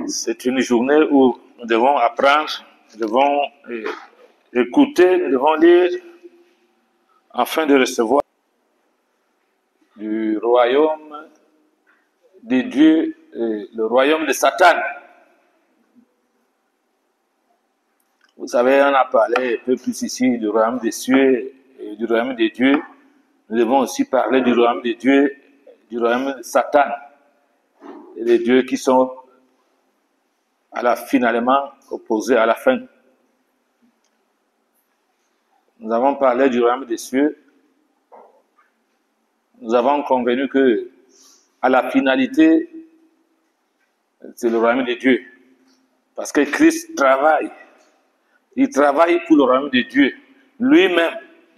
C'est une journée où nous devons apprendre, nous devons écouter, nous devons lire afin de recevoir du royaume de Dieu, le royaume de Satan. Vous savez, on a parlé un peu plus ici du royaume des cieux et du royaume de Dieu. Nous devons aussi parler du royaume de Dieu, du royaume de Satan et des dieux qui sont finalement opposés à la fin. Nous avons parlé du royaume des cieux. Nous avons convenu que à la finalité, c'est le royaume de Dieu. Parce que Christ travaille. Il travaille pour le royaume de Dieu. Lui-même,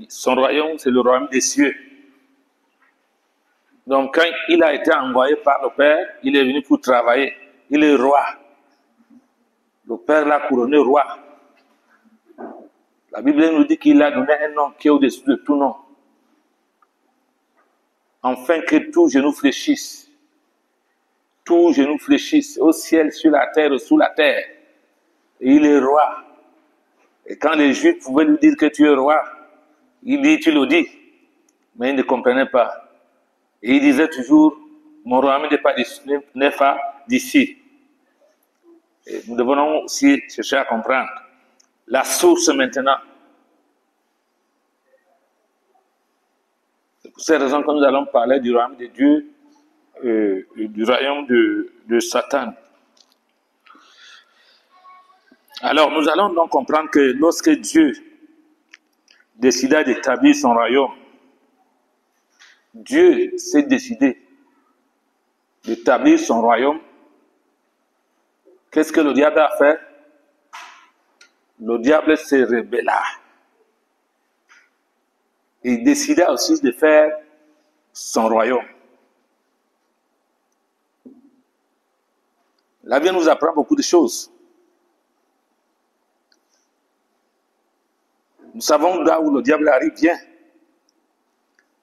son royaume, c'est le royaume des cieux. Donc, quand il a été envoyé par le Père, il est venu pour travailler. Il est roi. Le Père l'a couronné roi. La Bible nous dit qu'il a donné un nom qui est au-dessus de tout nom. Afin que tout genou fléchisse. Tout genou fléchisse au ciel, sur la terre, sous la terre. Et il est roi. Et quand les Juifs pouvaient lui dire que tu es roi, il dit, tu le dis. Mais il ne comprenait pas. Et il disait toujours, mon royaume n'est pas d'ici. Et nous devons aussi chercher à comprendre la source maintenant. C'est pour cette raison que nous allons parler du royaume de Dieu, du royaume de Satan. Alors, nous allons donc comprendre que lorsque Dieu décida d'établir son royaume, Dieu s'est décidé d'établir son royaume. Qu'est-ce que le diable a fait? Le diable se rébella. Il décida aussi de faire son royaume. La Bible nous apprend beaucoup de choses. Nous savons là où le diable arrive bien.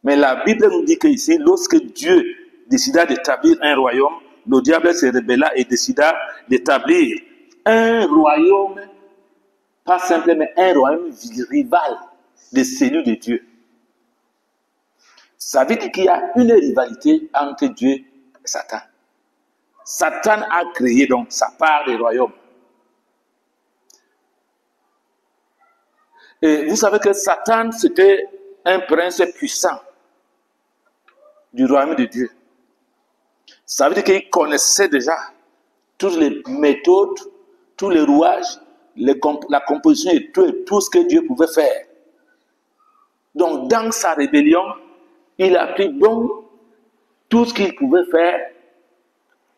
Mais la Bible nous dit qu'ici, lorsque Dieu décida d'établir un royaume, le diable se rébella et décida d'établir un royaume, pas simplement, mais un royaume rival de celui de Dieu. Ça veut dire qu'il y a une rivalité entre Dieu et Satan. Satan a créé donc sa part des royaumes. Et vous savez que Satan, c'était un prince puissant du royaume de Dieu. Ça veut dire qu'il connaissait déjà toutes les méthodes, tous les rouages, la composition et tout ce que Dieu pouvait faire. Donc, dans sa rébellion, il a pris donc tout ce qu'il pouvait faire.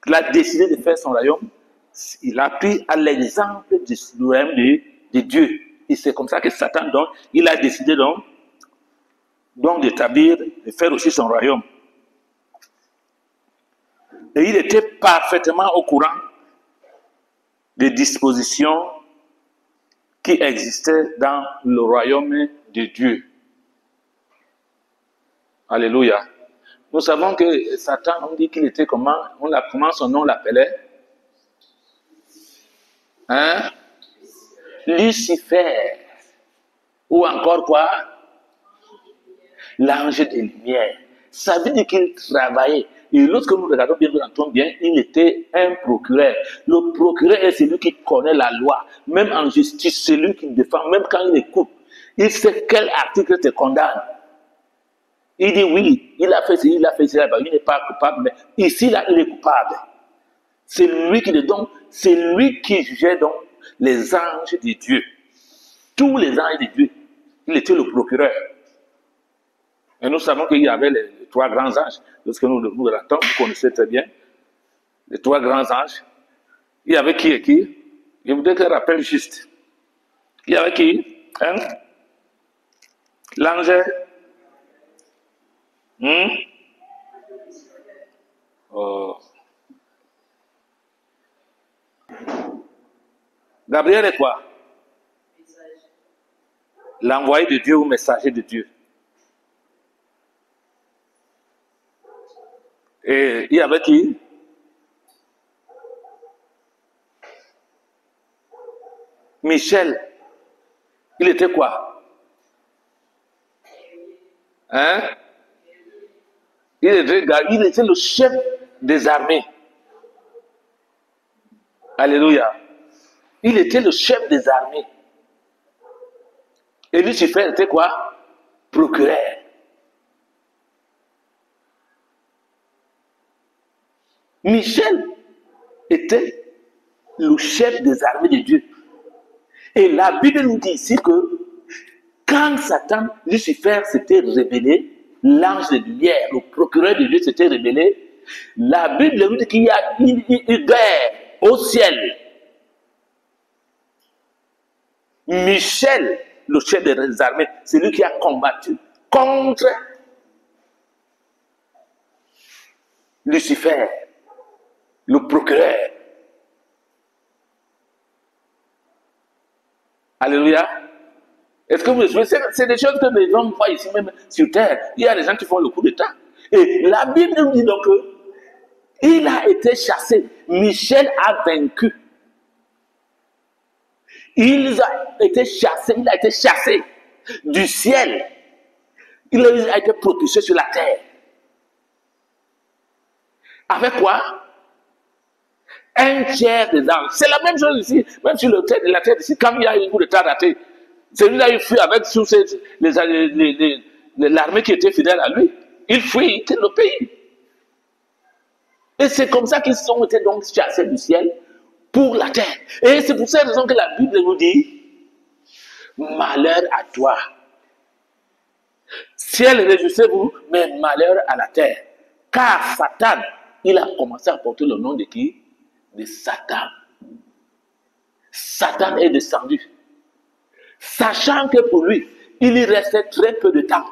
Il a décidé de faire son royaume. Il a pris à l'exemple du royaume de Dieu. Et c'est comme ça que Satan, donc, il a décidé donc d'établir, de faire aussi son royaume. Et il était parfaitement au courant des dispositions qui existaient dans le royaume de Dieu. Alléluia. Nous savons que Satan, on dit qu'il était comment son nom l'appelait? Hein? Lucifer. Ou encore quoi? L'ange des lumières. Ça veut dire qu'il travaillait. Et lorsque nous regardons bien, nous entendons bien, il était un procureur. Le procureur est celui qui connaît la loi. Même en justice, celui qui défend, même quand il écoute, il sait quel article te condamne. Il dit oui, il a fait cela, il n'est pas coupable, mais ici, là, il est coupable. C'est lui qui donc, c'est lui qui jugeait donc les anges de Dieu. Tous les anges de Dieu. Il était le procureur. Et nous savons qu'il y avait les trois grands anges. Lorsque nous l'attendons, vous connaissez très bien. Les trois grands anges. Il y avait qui et qui? Je voudrais qu'un rappel juste. Il y avait qui? Hein? L'ange. Oh. Gabriel est quoi? L'envoyé de Dieu ou messager de Dieu. Et il y avait qui? Michel, il était quoi? Hein? Il était le chef des armées. Alléluia. Il était le chef des armées. Et Lucifer était quoi? Procureur. Michel était le chef des armées de Dieu. Et la Bible nous dit ici que quand Satan, Lucifer s'était rebellé, l'ange de lumière, le procureur de Dieu s'était rebellé, la Bible nous dit qu'il y a une guerre au ciel. Michel, le chef des armées, c'est lui qui a combattu contre Lucifer, le procureur. Alléluia. Est-ce que vous le savez? C'est des choses que les hommes voient ici même sur terre. Il y a des gens qui font le coup d'État. Et la Bible nous dit donc qu'il a été chassé. Michel a vaincu. Il a été chassé du ciel. Il a été propulsé sur la terre. Avec quoi? Un tiers des anges. C'est la même chose ici. Même sur la terre ici, quand il y a un coup d'État raté, celui-là, il fuit avec l'armée qui était fidèle à lui. Il fuit, il quitte le pays. Et c'est comme ça qu'ils ont été donc chassés du ciel pour la terre. Et c'est pour cette raison que la Bible nous dit, malheur à toi. Ciel, réjouissez-vous, mais malheur à la terre. Car Satan, il a commencé à porter le nom de qui? De Satan. Satan est descendu. Sachant que pour lui, il y restait très peu de temps.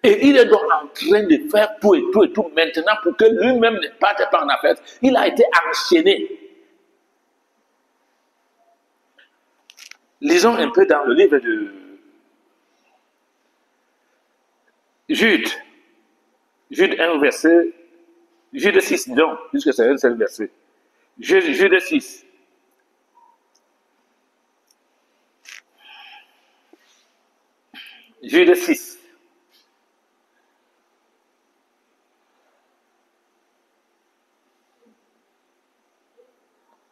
Et il est donc en train de faire tout et tout et tout maintenant pour que lui-même ne parte pas en affaire. Il a été enchaîné. Lisons un peu dans le livre de Jude. Jude 1 verset, Jude 6, donc, puisque c'est un seul verset. Jude 6. Jude 6.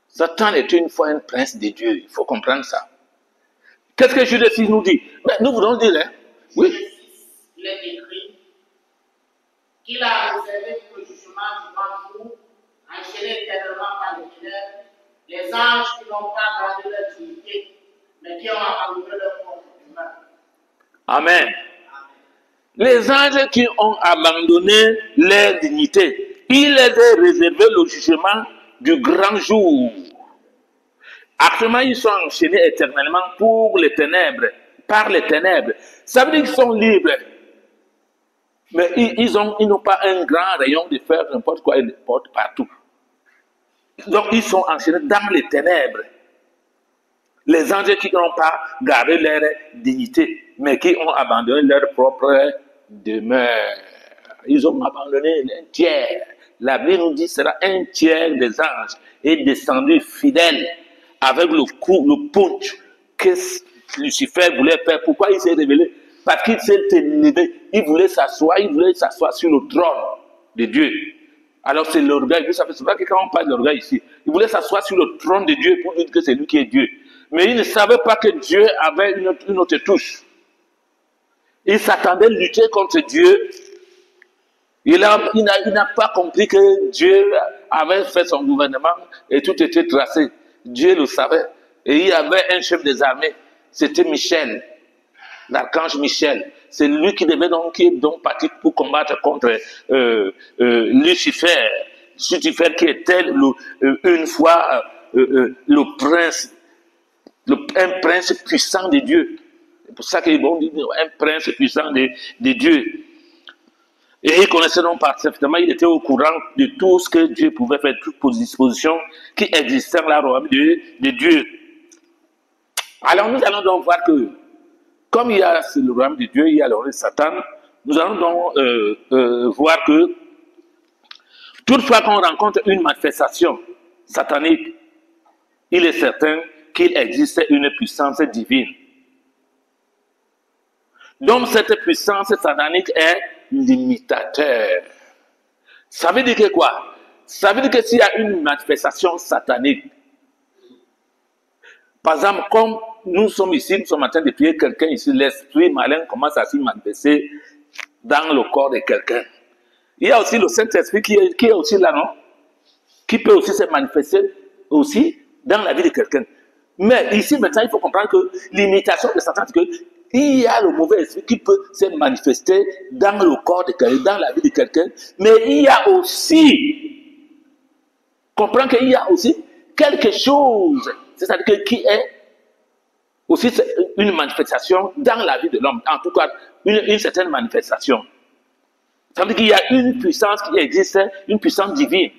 Satan est une fois un prince de Dieu. Il faut comprendre ça. Qu'est-ce que Jude 6 nous dit? Mais nous voulons dire, hein? Oui. Il est écrit qu'il a réservé pour le jugement du grand jour, enchaîné éternellement par les ténèbres, les anges qui n'ont pas gardé leur dignité, mais qui ont abandonné leur corps humain. Amen. Les anges qui ont abandonné leur dignité, il les a réservé le jugement du grand jour. Actuellement, ils sont enchaînés éternellement pour les ténèbres, par les ténèbres. Ça veut dire qu'ils sont libres. Mais ils n'ont pas un grand rayon de faire n'importe quoi, ils les portent partout. Donc, ils sont enchaînés dans les ténèbres. Les anges qui n'ont pas gardé leur dignité, mais qui ont abandonné leur propre demeure. Ils ont abandonné un tiers. La Bible nous dit que sera un tiers des anges est descendu fidèle avec le coup, le punch que Lucifer voulait faire. Pourquoi il s'est révélé? Parce qu'il s'est élevé. Il voulait s'asseoir sur le trône de Dieu. Alors c'est l'orgueil. Vous savez, c'est vrai que quand on parle d'orgueil ici, il voulait s'asseoir sur le trône de Dieu pour dire que c'est lui qui est Dieu. Mais il ne savait pas que Dieu avait une autre touche. Il s'attendait à lutter contre Dieu. Il n'a pas compris que Dieu avait fait son gouvernement et tout était tracé. Dieu le savait. Et il y avait un chef des armées. C'était Michel, l'archange Michel. C'est lui qui est donc parti pour combattre contre Lucifer. Lucifer qui était une fois le prince, un prince puissant de Dieu. C'est pour ça qu'ils vont dire un prince puissant de Dieu. Et il connaissait donc parfaitement, il était au courant de tout ce que Dieu pouvait faire, toutes les dispositions qui existaient dans la royaume de Dieu. Alors nous allons donc voir que, comme il y a le royaume de Dieu, il y a le royaume de Satan, nous allons donc voir que Toutefois, quand on rencontre une manifestation satanique, il est certain qu'il existe une puissance divine. Donc, cette puissance satanique est limitateur. Ça veut dire que quoi? Ça veut dire que s'il y a une manifestation satanique, par exemple, comme nous sommes ici, nous sommes en train de prier quelqu'un ici, l'esprit malin commence à s'y manifester dans le corps de quelqu'un. Il y a aussi le Saint-Esprit qui est aussi là, non? Qui peut aussi se manifester aussi dans la vie de quelqu'un. Mais ici, maintenant, il faut comprendre que l'imitation de Satan, c'est qu'il y a le mauvais esprit qui peut se manifester dans le corps de quelqu'un, dans la vie de quelqu'un, mais il y a aussi, comprendre qu'il y a aussi quelque chose, c'est-à-dire qui est aussi une manifestation dans la vie de l'homme, en tout cas, une certaine manifestation. Ça veut dire qu'il y a une puissance qui existe, une puissance divine.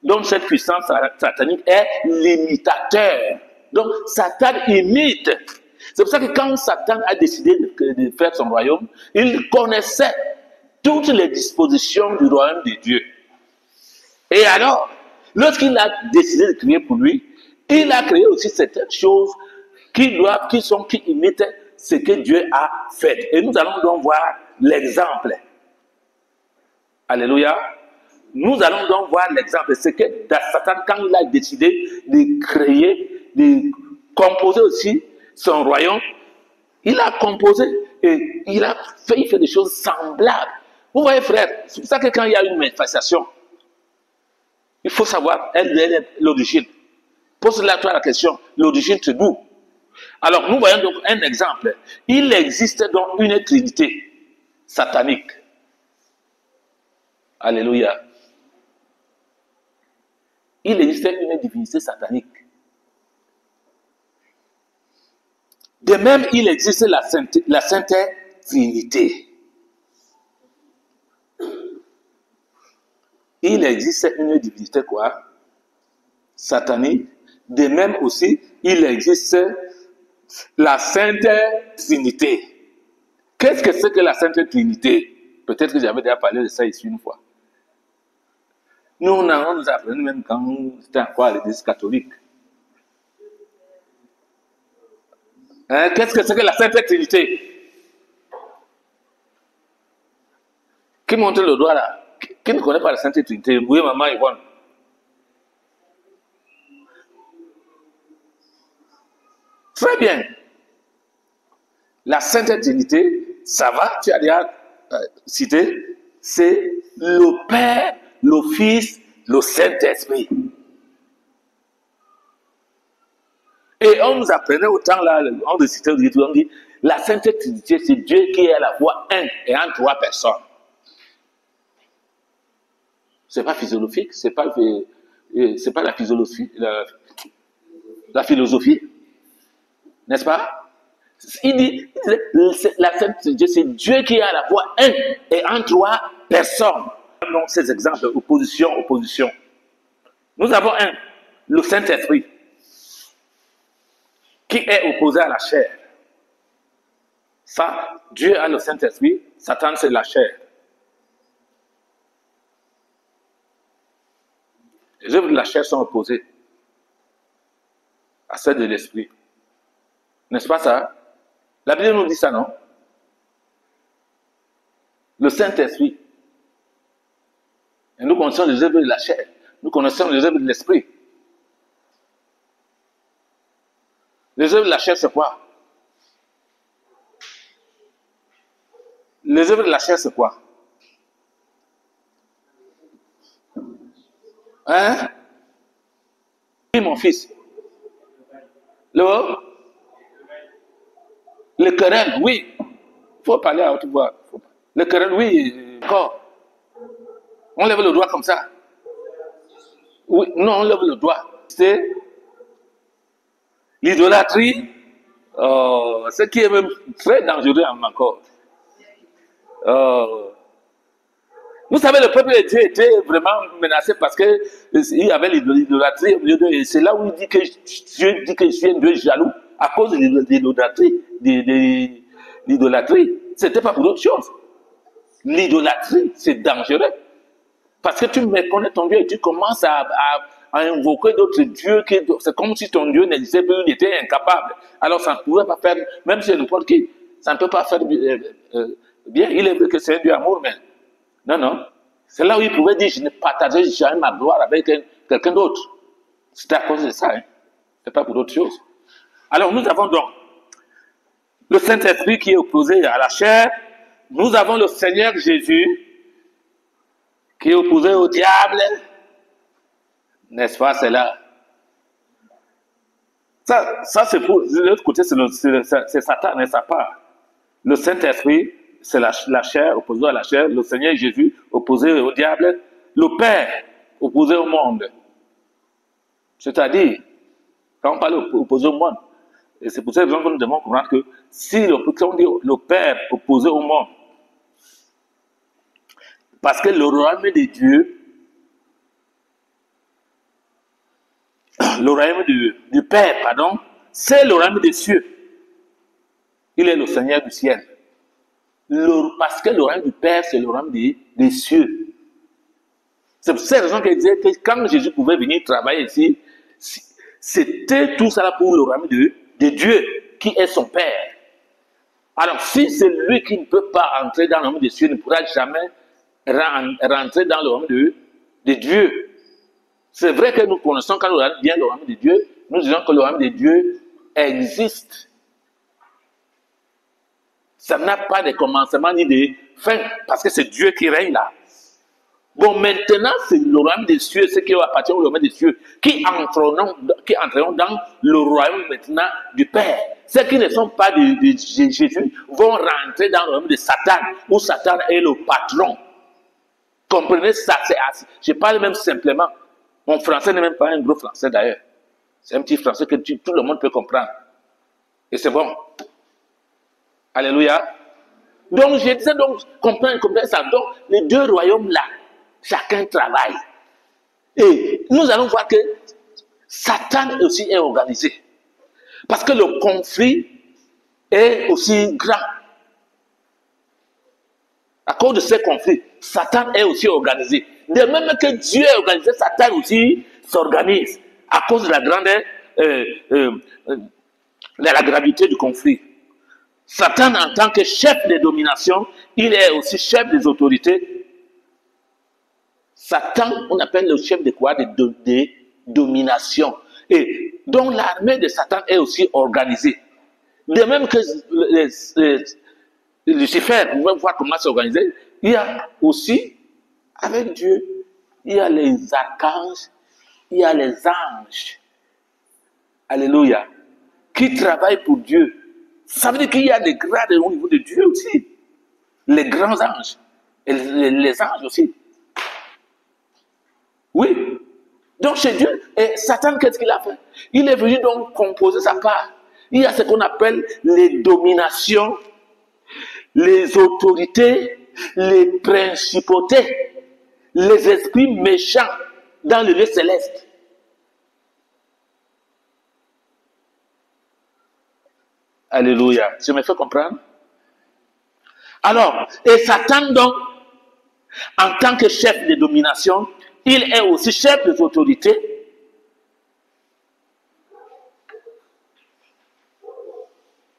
Donc, cette puissance satanique est limitateur. Donc, Satan imite. C'est pour ça que quand Satan a décidé de faire son royaume, il connaissait toutes les dispositions du royaume de Dieu. Et alors, lorsqu'il a décidé de créer pour lui, il a créé aussi certaines choses qui imitent ce que Dieu a fait. Et nous allons donc voir l'exemple. Alléluia. Nous allons donc voir l'exemple. C'est que Satan, quand il a décidé de créer, de composer aussi son royaume, il a composé et il fait des choses semblables. Vous voyez, frère, c'est pour ça que quand il y a une manifestation, il faut savoir l'origine. Pose-la toi la question, l'origine c'est d'où? Alors, nous voyons donc un exemple. Il existe donc une trinité satanique. Alléluia. Il existait une divinité satanique. De même, il existe la Sainte Trinité. Il existe une divinité quoi? Satanique. De même aussi, il existe la Sainte Trinité. Qu'est-ce que c'est que la Sainte Trinité? Peut-être que j'avais déjà parlé de ça ici une fois. Nous, on nous apprenait même quand c'était encore à l'église catholique. Hein? Qu'est-ce que c'est que la Sainte Trinité? Qui montre le doigt là? Qui ne connaît pas la Sainte Trinité? Oui, maman Yvonne. Très bien. La Sainte Trinité, ça va, tu as déjà cité, c'est le Père, le Fils, le Saint-Esprit. Et on nous apprenait autant là, on nous citait, on dit, la Sainte Trinité, c'est Dieu qui est à la fois un et en trois personnes. C'est pas philosophique, c'est pas la philosophie, la philosophie, n'est-ce pas? Il dit, la Sainte Trinité, c'est Dieu qui est à la fois un et en trois personnes. Donc, ces exemples, opposition. Nous avons un, le Saint-Esprit, qui est opposé à la chair. Ça, Dieu a le Saint-Esprit, Satan c'est la chair. Les œuvres de la chair sont opposées à celles de l'esprit. N'est-ce pas ça? La Bible nous dit ça, non? Le Saint-Esprit. Et nous connaissons les œuvres de la chair. Nous connaissons les œuvres de l'esprit. Les œuvres de la chair, c'est quoi? Les œuvres de la chair, c'est quoi? Hein? Oui, mon fils. Le querelle, oui. Il faut parler à haute voix. Le querelle, oui. Encore. On lève le doigt comme ça. Oui, non, on lève le doigt. C'est l'idolâtrie. Ce qui est même très dangereux encore. Vous savez, le peuple de Dieu était vraiment menacé parce qu'il y avait l'idolâtrie au milieu d'eux. Et c'est là où il dit que Dieu dit que je suis un Dieu jaloux à cause de l'idolâtrie. L'idolâtrie, ce n'était pas pour autre chose. L'idolâtrie, c'est dangereux. Parce que tu méconnais ton Dieu et tu commences à invoquer d'autres dieux. C'est comme si ton Dieu n'existait plus, il était incapable. Alors ça ne pouvait pas faire, même si c'est n'importe qui, ça ne peut pas faire bien. Il est vrai que c'est un Dieu amour, mais non, non. C'est là où il pouvait dire, je ne partagerai jamais ma gloire avec quelqu'un d'autre. C'est à cause de ça. Hein. Ce n'est pas pour d'autres choses. Alors nous avons donc le Saint-Esprit qui est opposé à la chair. Nous avons le Seigneur Jésus qui est opposé au diable. N'est-ce pas, c'est là. Ça c'est pour l'autre côté, c'est Satan et sa part. Le Saint-Esprit, c'est la chair opposée à la chair. Le Seigneur Jésus opposé au diable. Le Père opposé au monde. C'est-à-dire, quand on parle opposé au monde, et c'est pour ça que nous devons comprendre que si on dit le Père opposé au monde, parce que le royaume de Dieu, le royaume du Père, pardon, c'est le royaume des cieux. Il est le Seigneur du ciel. Parce que le royaume du Père, c'est le royaume des cieux. C'est pour cette raison qu'il disait que quand Jésus pouvait venir travailler ici, c'était tout ça pour le royaume de Dieu, qui est son Père. Alors, si c'est lui qui ne peut pas entrer dans le royaume des cieux, ne pourra jamais rentrer dans le royaume de Dieu. C'est vrai que nous connaissons, quand nous regardons bien le royaume de Dieu, nous disons que le royaume de Dieu existe. Ça n'a pas de commencement ni de fin, parce que c'est Dieu qui règne là. Bon, maintenant, c'est le royaume des cieux, ce qui appartient au royaume des cieux, qui entreront dans le royaume maintenant du Père. Ceux qui ne sont pas de Jésus vont rentrer dans le royaume de Satan, où Satan est le patron. Comprenez ça? Je parle même simplement. Mon français n'est même pas un gros français d'ailleurs. C'est un petit français que tout le monde peut comprendre. Et c'est bon. Alléluia. Donc, je disais donc, comprendre ça. Donc, les deux royaumes là, chacun travaille. Et nous allons voir que Satan aussi est organisé. Parce que le conflit est aussi grand. À cause de ces conflits, Satan est aussi organisé. De même que Dieu est organisé, Satan aussi s'organise. À cause de la grandeur, la gravité du conflit. Satan, en tant que chef de domination, il est aussi chef des autorités. Satan, on appelle le chef de quoi? De domination. Et donc l'armée de Satan est aussi organisée. De même que Lucifer, vous allez voir comment c'est organisé. Il y a aussi, avec Dieu, il y a les archanges, il y a les anges. Alléluia. Qui travaillent pour Dieu. Ça veut dire qu'il y a des grades au niveau de Dieu aussi. Les grands anges. Et les anges aussi. Oui. Donc chez Dieu, et Satan, qu'est-ce qu'il a fait? Il est venu donc composer sa part. Il y a ce qu'on appelle les dominations, les autorités, les principautés, les esprits méchants dans le lieu céleste. Alléluia. Je me fais comprendre? Alors, et Satan donc, en tant que chef de domination, il est aussi chef des autorités.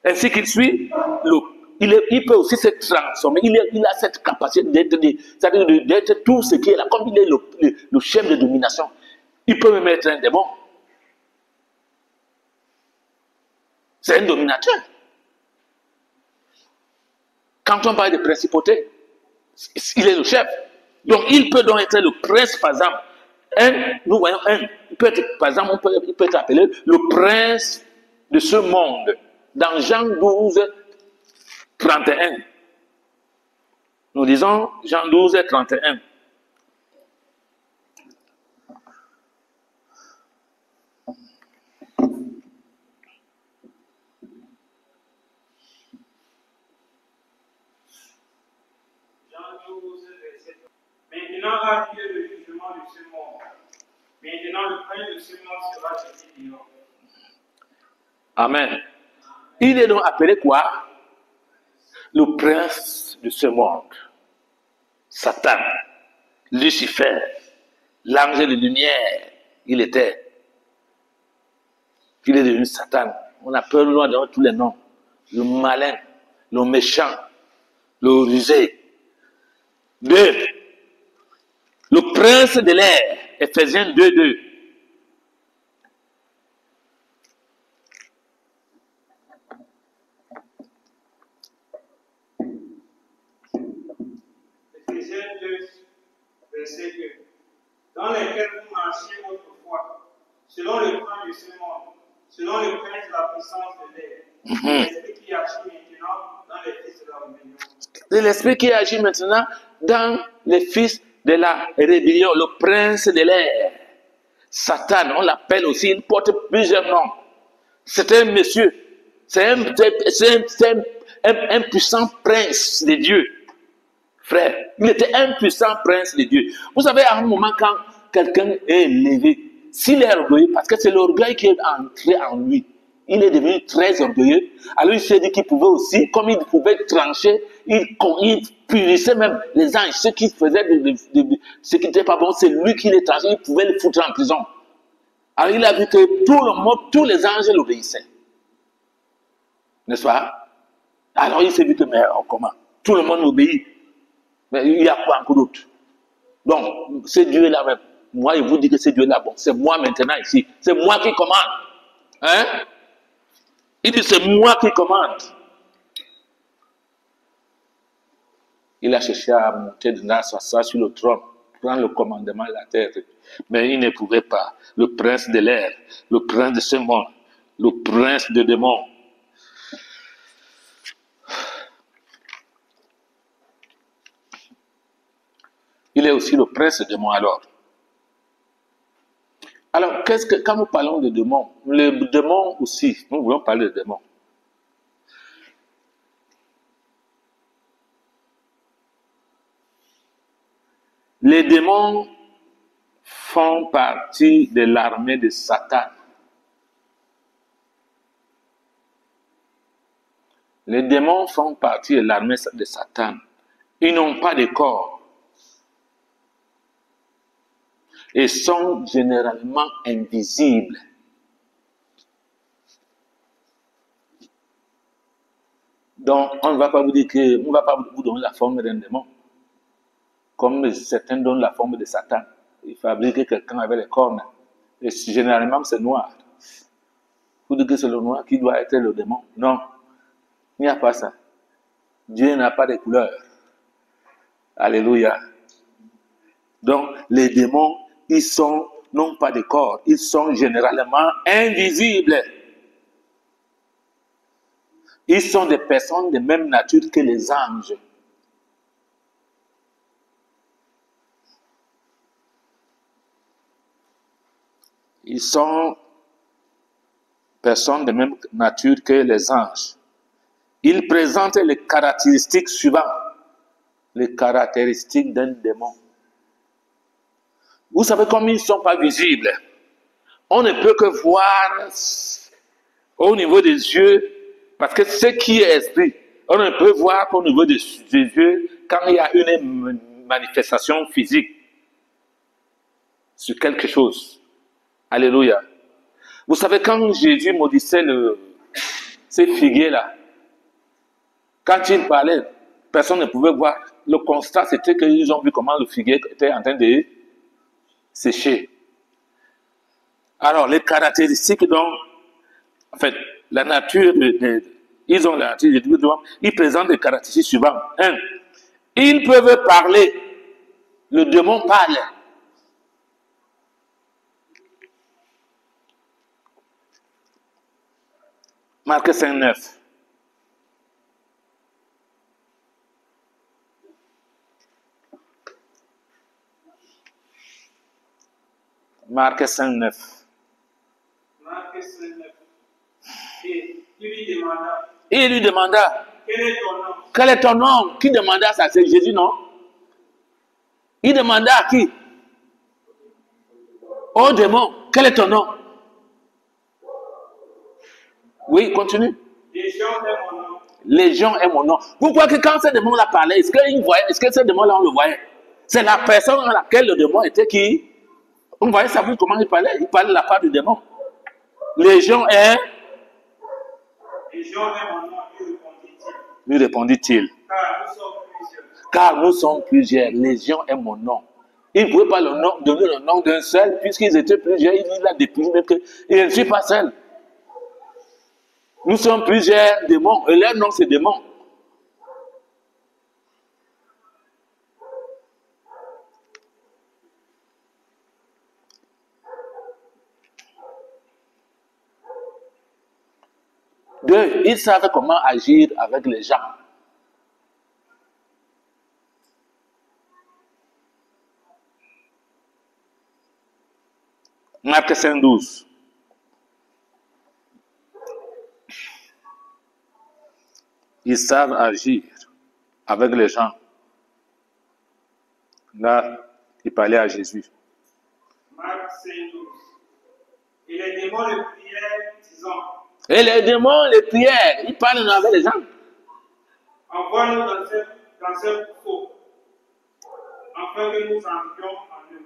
Ainsi qu'il suit, il peut aussi se transformer. Il a cette capacité d'être tout ce qui est là. Comme il est le chef de domination, il peut même être un démon. C'est un dominateur. Quand on parle de principauté, il est le chef. Donc, il peut donc être le prince, par exemple. Nous voyons il peut être, par exemple, il peut être appelé le prince de ce monde. Dans Jean 12, 31. Nous disons Jean 12, 31. Maintenant arrive le jugement de ce monde. Maintenant le prince de ce monde sera jeté dehors. Amen. Il est donc appelé quoi? Le prince de ce monde. Satan. Lucifer, l'ange de lumière, il est devenu Satan. On appelle loin dans tous les noms. Le malin, le méchant, le rusé. 2. Le prince de l'air, Ephésiens 2:2. Éphésiens 2, verset 2. Dans lesquels vous marchiez autrefois, selon le plan de ce monde, selon le prince de la puissance de l'air, l'esprit qui agit maintenant dans les fils de la rébellion. C'est l'esprit qui agit maintenant dans les fils de la rébellion, le prince de l'air. Satan, on l'appelle aussi, il porte plusieurs noms. C'est un monsieur, c'est un puissant prince de Dieu. Frère, il était un puissant prince de Dieu. Vous savez, à un moment, quand quelqu'un est élevé, s'il est orgueilleux, parce que c'est l'orgueil qui est entré en lui, il est devenu très orgueilleux. Alors il s'est dit qu'il pouvait aussi, comme il pouvait trancher, il punissait même les anges, ceux qui faisaient ce qui n'était pas bon, c'est lui qui les tranchait, il pouvait les foutre en prison. Alors il a vu que tout le monde, tous les anges l'obéissaient. N'est-ce pas? Alors il s'est dit que, mais comment? Tout le monde m'obéit. Mais il y a quoi encore d'autre? Donc, ce Dieu-là même, moi, il vous dit que ce Dieu-là, bon, c'est moi maintenant ici. C'est moi qui commande. Hein? Il dit, c'est moi qui commande. Il a cherché à monter dans sa sur le trône, prendre le commandement de la terre. Mais il ne pouvait pas. Le prince de l'air, le prince de ce monde, le prince des démons. Il est aussi le prince des démons alors. Alors, quand nous parlons de démons, les démons aussi, nous voulons parler de démons. Les démons font partie de l'armée de Satan. Les démons font partie de l'armée de Satan. Ils n'ont pas de corps. Et sont généralement invisibles. Donc, on ne va pas vous dire que, on ne va pas vous donner la forme d'un démon, comme certains donnent la forme de Satan. Il fabrique quelqu'un avec les cornes. Et généralement, c'est noir. Vous dites que c'est le noir qui doit être le démon. Non, il n'y a pas ça. Dieu n'a pas de couleur. Alléluia. Donc, les démons, ils sont non pas de corps, ils sont généralement invisibles. Ils sont des personnes de même nature que les anges. Ils sont personnes de même nature que les anges. Ils présentent les caractéristiques suivantes. Les caractéristiques d'un démon. Vous savez comme ils ne sont pas visibles. On ne peut que voir au niveau des yeux, parce que ce qui est esprit, on ne peut voir qu'au niveau des yeux quand il y a une manifestation physique sur quelque chose. Alléluia. Vous savez, quand Jésus maudissait ces figuiers-là, quand il parlait, personne ne pouvait voir. Le constat, c'était qu'ils ont vu comment le figuier était en train de sécher. Alors, les caractéristiques, donc, en fait, la nature, ils ont la nature, ils présentent des caractéristiques suivantes. 1. Ils peuvent parler. Le démon parle. Marc 5:9. Marc 5:9. Marc 5:9. Et il lui demanda, Il lui demanda, quel est ton nom? quel est ton nom? Qui demanda ça? C'est Jésus, non? Il demanda à qui? Au démon, quel est ton nom? Oui, continue. Légion est mon nom. Légion est mon nom. Vous croyez que quand ce démon-là parlait, est-ce que ce démon-là, on le voyait? C'est la personne à laquelle le démon était qui... On voyait ça, comment il parlait. Il parlait de la part du démon. Légion est... Légion est mon nom, Lui répondit-il. Car nous sommes plusieurs. Légion est mon nom. Il ne pouvait pas donner le nom d'un seul, puisqu'ils étaient plusieurs. Il a décliné que je ne suis pas seul. Nous sommes plusieurs démons. Et leur nom, c'est démons. Deux, ils savent comment agir avec les gens. Marc 5:12. Ils savent agir avec les gens. Là, il parlait à Jésus. Marc 5:12. Et les démons le prièrent, disant. Et les démons les prièrent. Ils parlent avec les gens. Envoie-nous dans ce faux, afin que nous entrions en eux.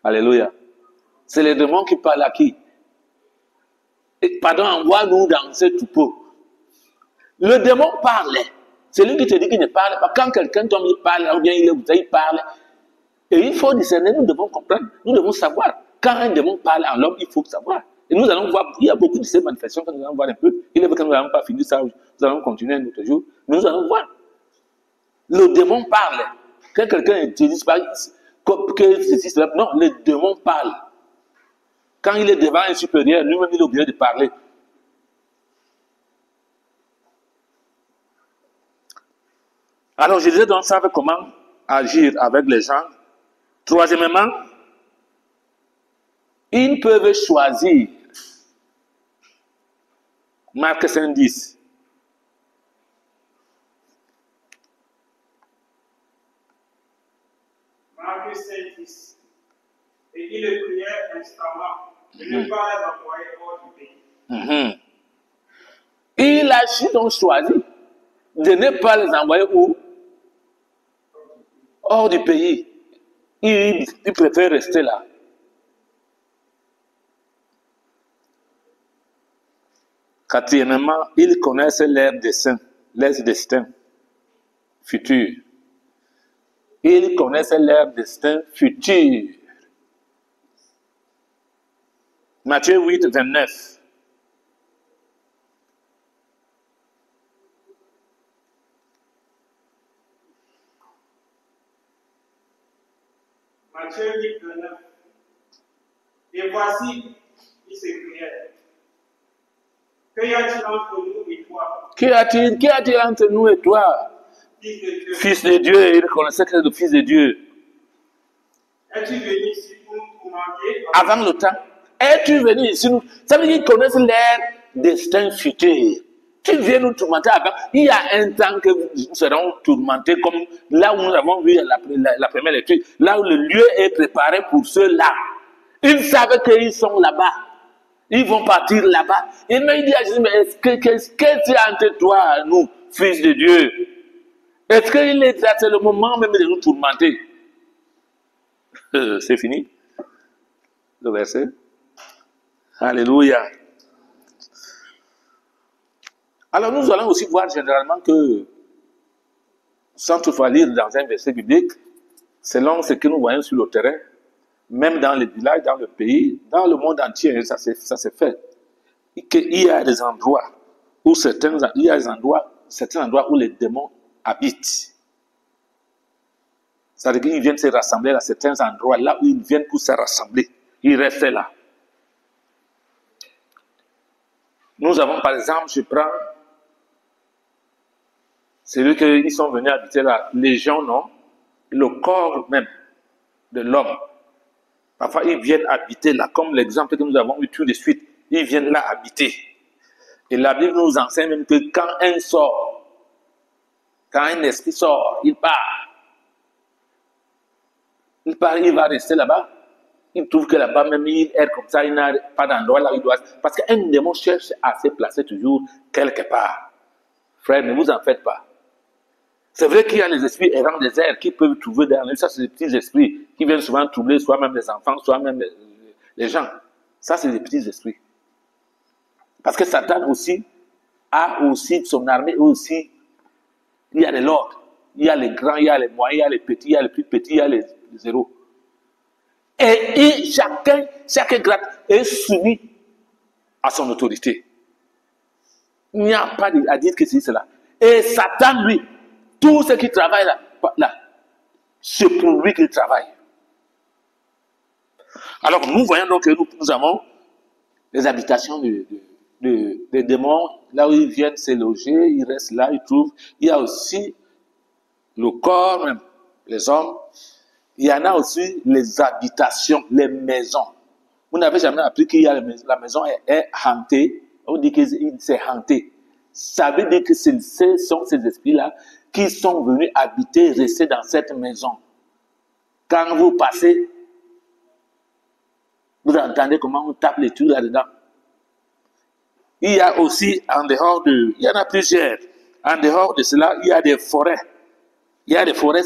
Alléluia. C'est les démons qui parlent à qui? Pardon, envoie-nous dans ce troupeau. Le démon parlait. C'est lui qui te dit qu'il ne parle pas. Quand quelqu'un tombe, il parle, ou bien il parle. Et il faut discerner, nous devons comprendre, nous devons savoir. Quand un démon parle en l'homme, il faut savoir. Et nous allons voir, il y a beaucoup de ces manifestations que nous allons voir un peu. Il est vrai que nous n'allons pas finir ça, nous allons continuer un autre jour. Mais nous allons voir. Le démon parle. Quand quelqu'un ne dit pas que ceci, cela, non, le démon parle. Quand il est devant un supérieur, lui-même, il est obligé de parler. Alors, je disais donc, savent comment agir avec les gens. Troisièmement, ils peuvent choisir. Marc 5:10. Marc 5:10. Et ils le prièrent instamment, de ne pas les envoyer hors du pays. Il a donc choisi de ne pas les envoyer où? Hors du pays. Il préfère rester là. Quatrièmement, ils connaissent leurs destins futurs. Ils connaissent leur destin futur. Matthieu 8:29. Matthieu 8:29. Et voici, ils s'écrièrent. Que y a-t-il entre nous et toi? Qu'y a-t-il entre nous et toi? Fils de Dieu. Fils de Dieu, il reconnaissait que c'est le Fils de Dieu. Es-tu venu ici pour nous tourmenter? Avant le temps. Es-tu venu ici? Ça veut dire qu'ils connaissent leur destin futur. Tu viens nous tourmenter avant. Il y a un temps que nous serons tourmentés, comme là où nous avons vu la première lecture, là où le lieu est préparé pour ceux-là. Ils savent qu'ils sont là-bas. Ils vont partir là-bas. Et mais il dit à Jésus, mais qu'est-ce qu'il y a entre toi, nous, fils de Dieu? Est-ce qu'il est là, c'est le moment même de nous tourmenter? C'est fini. Le verset. Alléluia. Alors nous allons aussi voir généralement que, sans toutefois lire dans un verset biblique, selon ce que nous voyons sur le terrain, même dans les villages, dans le pays, dans le monde entier, ça s'est fait. Il y a des endroits où certains endroits où les démons habitent. C'est-à-dire qu'ils viennent se rassembler à certains endroits, là où ils viennent pour se rassembler. Ils restent là. Nous avons par exemple, je prends celui qu'ils sont venus habiter la légion, non? Le corps même de l'homme. Parfois, ils viennent habiter là, comme l'exemple que nous avons eu tout de suite. Ils viennent là habiter. Et la Bible nous enseigne même que quand un esprit sort, il part. Il va rester là-bas. Il trouve que là-bas, même il est comme ça, il n'a pas d'endroit là où il doit. Parce qu'un démon cherche à se placer toujours quelque part. Frère, ne vous en faites pas. C'est vrai qu'il y a les esprits errants des airs qui peuvent trouver dans lui. Ça, c'est des petits esprits qui viennent souvent troubler soit même les enfants, soit même les gens. Ça, c'est des petits esprits. Parce que Satan aussi a aussi son armée aussi. Il y a de l'ordre. Il y a les grands, il y a les moyens, il y a les petits, il y a les plus petits, il y a les zéros. Et chaque grade est soumis à son autorité. Il n'y a pas à dire que c'est cela. Et Satan, lui, tout ce qui travaille là, c'est pour lui qu'il travaille. Alors, nous voyons donc que nous avons les habitations des démons, là où ils viennent se loger, ils restent là, ils trouvent. Il y a aussi le corps, même, les hommes. Il y en a aussi les habitations, les maisons. Vous n'avez jamais appris que la maison est hantée. On dit que c'est hanté. Ça veut dire que ce sont ces esprits-là qui sont venus habiter, rester dans cette maison. Quand vous passez, vous entendez comment on tape les tuyaux là-dedans. Il y a aussi, il y en a plusieurs. En dehors de cela, il y a des forêts. Il y a des forêts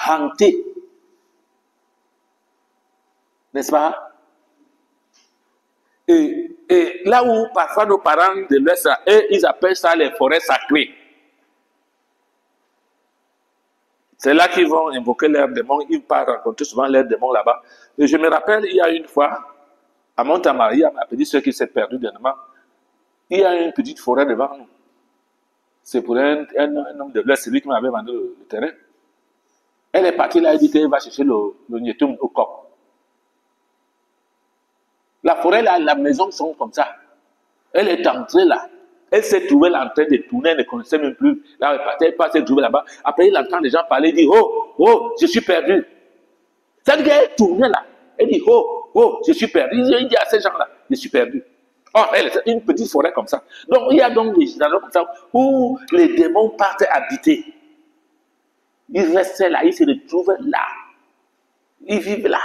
hantées. N'est-ce pas? Et là où parfois nos parents de l'Est, ils appellent ça les forêts sacrées. C'est là qu'ils vont invoquer leurs démons. Ils partent rencontrer souvent leurs démons là-bas. Et je me rappelle, il y a une fois, à Montamaria, ma petite soeur qui s'est perdue dernièrement, il y a une petite forêt devant nous. C'est pour un homme de l'Est, c'est lui qui m'avait vendu le terrain. Elle est partie là, elle dit qu'elle va chercher le nietum au coq. La forêt là, la maison sont comme ça. Elle est entrée là. Elle s'est trouvée là en train de tourner, elle ne connaissait même plus. Là, elle passait trouver là-bas. Après, il entend des gens parler, il dit, oh, je suis perdu. Ça veut dire qu'elle tournait là. Elle dit, oh, je suis perdu. Il dit à ces gens-là, je suis perdu. Oh, elle, c'est une petite forêt comme ça. Donc, il y a donc des endroits comme ça où les démons partent habiter. Ils restaient là, ils se retrouvent là. Ils vivent là.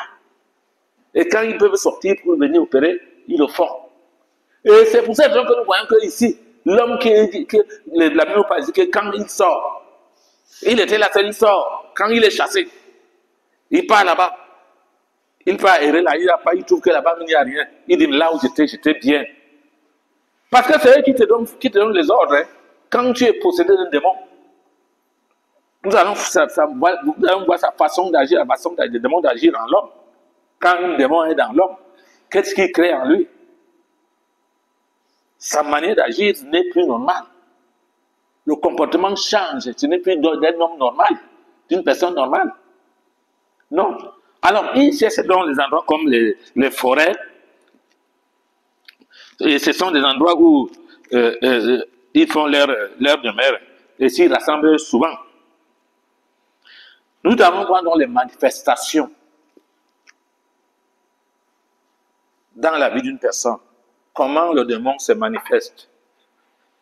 Et quand ils peuvent sortir pour venir opérer, ils le font. Et c'est pour cette raison que nous voyons que ici, l'homme la Bible parle dit que quand il sort, il était là, il sort. Quand il est chassé, il part là-bas. Il part errer là, il trouve que là-bas, il n'y a rien. Il dit, là où j'étais bien. Parce que c'est eux qui te donnent les ordres. Hein. Quand tu es possédé d'un démon, nous allons voir sa façon d'agir, la façon des démons d'agir en l'homme. Quand un démon est dans l'homme, qu'est-ce qu'il crée en lui? Sa manière d'agir n'est plus normale. Le comportement change. Ce n'est plus d'un homme normal, d'une personne normale. Non. Alors, ils cherchent dans les endroits comme les forêts. Et ce sont des endroits où ils font leur demeure. Et s'ils rassemblent souvent. Nous devons voir dans les manifestations dans la vie d'une personne. Comment le démon se manifeste.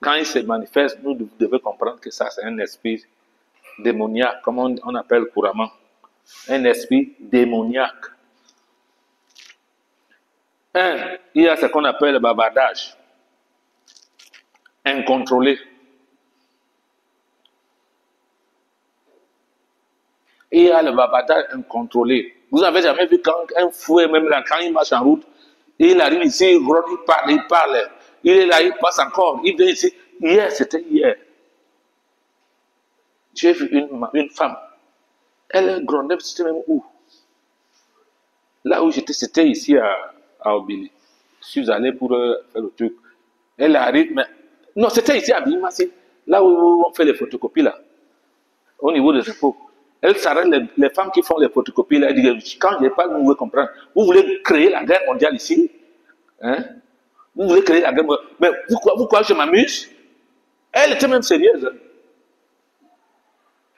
Quand il se manifeste, nous devons comprendre que ça, c'est un esprit démoniaque, comme on appelle couramment. Un esprit démoniaque. Il y a ce qu'on appelle le bavardage. Incontrôlé. Il y a le bavardage incontrôlé. Vous avez jamais vu quand un fouet, même là, quand il marche en route, il arrive ici, il parle. Il est là, il passe encore. Il vient ici. Hier, c'était hier. J'ai vu une femme. Elle grondait, c'était même où? Là où j'étais, c'était ici à Obili. Je suis allé pour faire le truc. Elle arrive, mais... Non, c'était ici à Bimassi. Là où on fait les photocopies, là. Au niveau des impôts. Elle s'arrête, les femmes qui font les photocopies, là, elles disent, quand je n'ai pas, vous pouvez comprendre. Vous voulez créer la guerre mondiale ici? Hein? Vous voulez créer la guerre mondiale? Mais pourquoi je m'amuse? Elle était même sérieuse.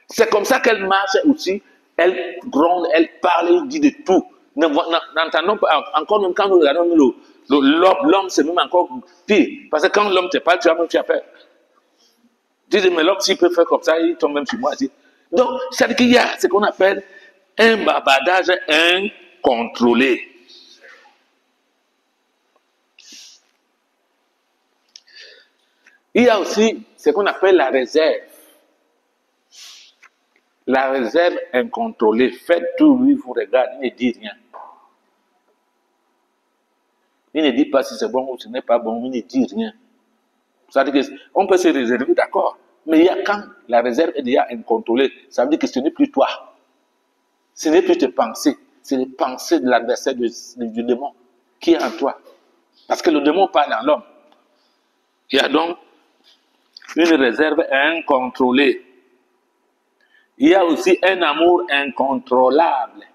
C'est comme ça qu'elle marche aussi. Elle gronde, elle parle, elle dit de tout. N'entendons pas, encore même quand nous regardons l'homme, c'est même encore pire. Parce que quand l'homme te parle, tu as peur. Tu dis, mais l'homme, s'il peut faire comme ça, il tombe même sur moi. Donc, c'est-à-dire qu'il y a ce qu'on appelle un bavardage incontrôlé. Il y a aussi ce qu'on appelle la réserve. La réserve incontrôlée, faites tout, lui vous regarde, il ne dit rien. Il ne dit pas si c'est bon ou ce n'est pas bon, il ne dit rien. Ça veut dire qu'on peut se réserver, d'accord. Mais il y a quand la réserve est déjà incontrôlée, ça veut dire que ce n'est plus toi. Ce n'est plus tes pensées, c'est les pensées de l'adversaire du démon qui est en toi. Parce que le démon parle en l'homme. Il y a donc une réserve incontrôlée. Il y a aussi un amour incontrôlable.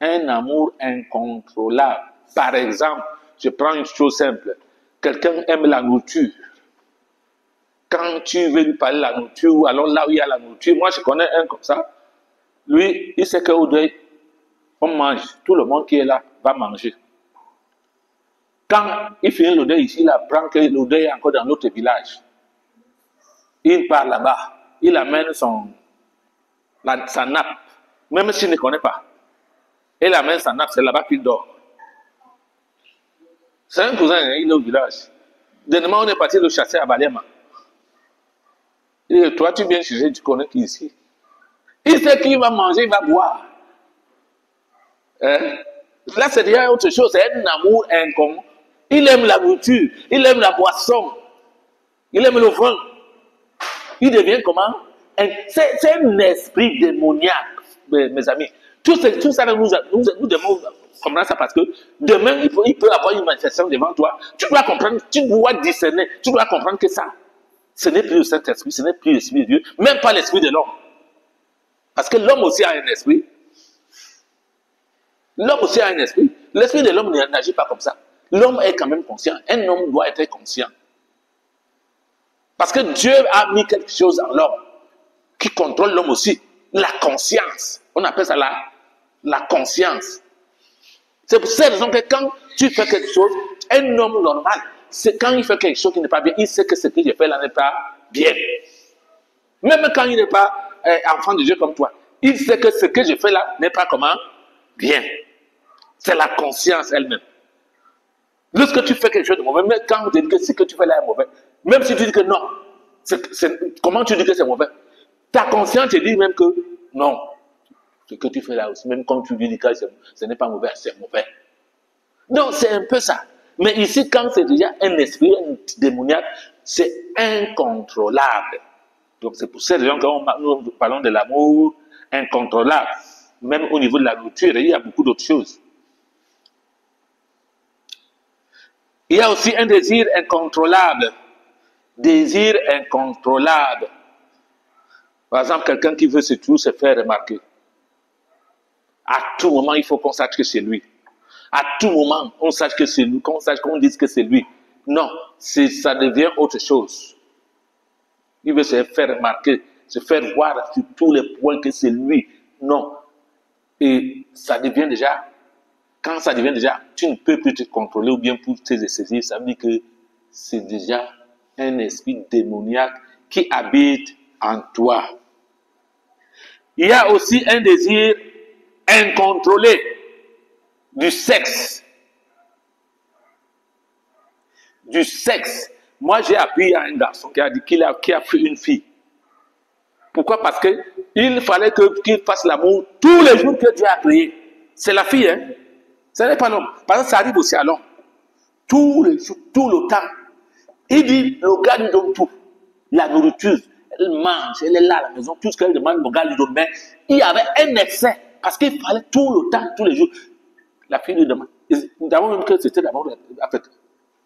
Un amour incontrôlable. Par exemple, je prends une chose simple. Quelqu'un aime la nourriture. Quand tu veux lui parler de la nourriture, ou alors là où il y a la nourriture, moi je connais un comme ça. Lui, il sait qu'au deuil, on mange. Tout le monde qui est là va manger. Quand il finit le deuil ici, il apprend que le deuil est encore dans l'autre village. Il part là-bas. Il amène sa nappe, même s'il ne connaît pas. Il amène sa nappe, c'est là-bas qu'il dort. C'est un cousin, il est au village. Dernièrement, on est parti le chasser à Balema. Et toi, tu viens chercher, tu connais qui ici. Il sait qu'il va manger, il va boire. Hein? Là, c'est déjà autre chose. C'est un amour incommun. Il aime la nourriture, il aime la boisson, il aime le vin. Il devient comment? C'est un esprit démoniaque, mes amis. Tout ça, nous devons comprendre ça parce que demain, il peut avoir une manifestation devant toi. Tu dois comprendre, tu dois discerner, tu dois comprendre que ça, ce n'est plus le Saint-Esprit, ce n'est plus l'Esprit de Dieu, même pas l'Esprit de l'homme. Parce que l'homme aussi a un esprit. L'homme aussi a un esprit. L'esprit de l'homme n'agit pas comme ça. L'homme est quand même conscient. Un homme doit être conscient. Parce que Dieu a mis quelque chose en l'homme qui contrôle l'homme aussi. La conscience. On appelle ça la conscience. C'est pour cette raison que quand tu fais quelque chose, un homme normal, c'est quand il fait quelque chose qui n'est pas bien, il sait que ce qu'il fait là n'est pas bien. Même quand il n'est pas enfant de Dieu comme toi, il sait que ce que je fais là n'est pas comment? Bien. C'est la conscience elle-même. Lorsque tu fais quelque chose de mauvais, même quand on te dit que ce que tu fais là est mauvais, même si tu dis que non, comment tu dis que c'est mauvais? Ta conscience te dit même que non, ce que tu fais là aussi, même quand tu lui dis que ce n'est pas mauvais, c'est mauvais. Donc c'est un peu ça. Mais ici, quand c'est déjà un esprit démoniaque, c'est incontrôlable. Donc c'est pour cette raison que nous parlons de l'amour incontrôlable. Même au niveau de la nourriture, il y a beaucoup d'autres choses. Il y a aussi un désir incontrôlable. Désir incontrôlable. Par exemple, quelqu'un qui veut toujours se faire remarquer. À tout moment, il faut qu'on sache que c'est lui. À tout moment, on sache que c'est lui, qu'on dise que c'est lui. Non, ça devient autre chose. Il veut se faire remarquer, se faire voir sur tous les points que c'est lui. Non. Et ça devient déjà, quand ça devient déjà, tu ne peux plus te contrôler ou bien pour te saisir, ça veut dire que c'est déjà un esprit démoniaque qui habite en toi. Il y a aussi un désir incontrôlé du sexe. Du sexe. Moi, j'ai appris à un garçon qui a dit qu'il a pris une fille. Pourquoi? Parce qu'il fallait qu'il fasse l'amour tous les jours que Dieu a créé. C'est la fille, hein? Ce n'est pas l'homme. Parce que ça arrive aussi à l'homme. Tous les jours, tout le temps. Il dit, le gars lui donne tout. La nourriture, elle mange, elle est là à la maison, tout ce qu'elle demande, le gars lui donne. Mais il y avait un excès. Parce qu'il fallait tout le temps, tous les jours. La fille lui demande. D'abord même que c'était d'abord, en fait,